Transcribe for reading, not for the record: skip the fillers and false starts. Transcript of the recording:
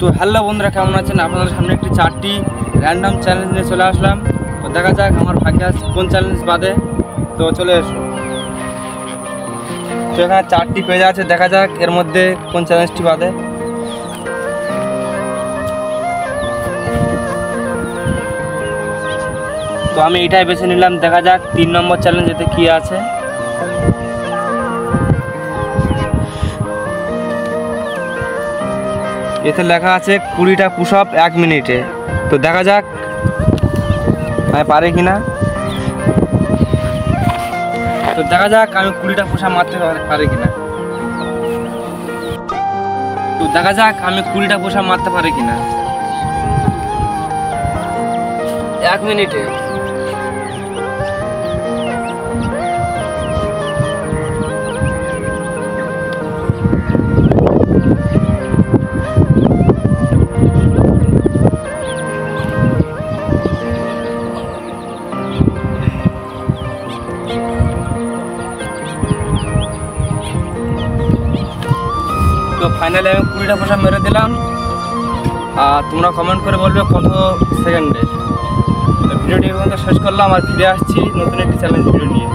তো হ্যালো বন্ধুরা, কেমন আছেন? আপনাদের সামনে একটি 4টি র্যান্ডম চ্যালেঞ্জ নিয়ে চলে আসলাম। তো দেখা যাক আমার ভাগ্যে কোন চ্যালেঞ্জ বাদে। তো চলে এসো। তো এখানে 4টি পেজ আছে, দেখা যাক এর মধ্যে কোন চ্যালেঞ্জটি বাদে। তো আমি এটাই বেছে নিলাম, দেখা যাক 3 নম্বর চ্যালেঞ্জ এতে কী আছে। এতে লেখা আছে 20টা পুশ আপ 1 মিনিটে। তো দেখা যাক আমি পারি কিনা। তো দেখা যাক আমি 20টা পুশ আপ মারতে পারি কিনা। তো দেখা যাক আমি 20টা পুশ আপ মারতে পারি কিনা 1 মিনিটে। তো ফাইনালি আমি 20টা পুশ আপ মেরে দিলাম। আর তোমরা কমেন্ট করে বলবে কত সেকেন্ডে। ভিডিওটি পর্যন্ত শেষ করলাম, আর ফিরে আসছি নতুন একটি চ্যালেঞ্জ ভিডিও নিয়ে।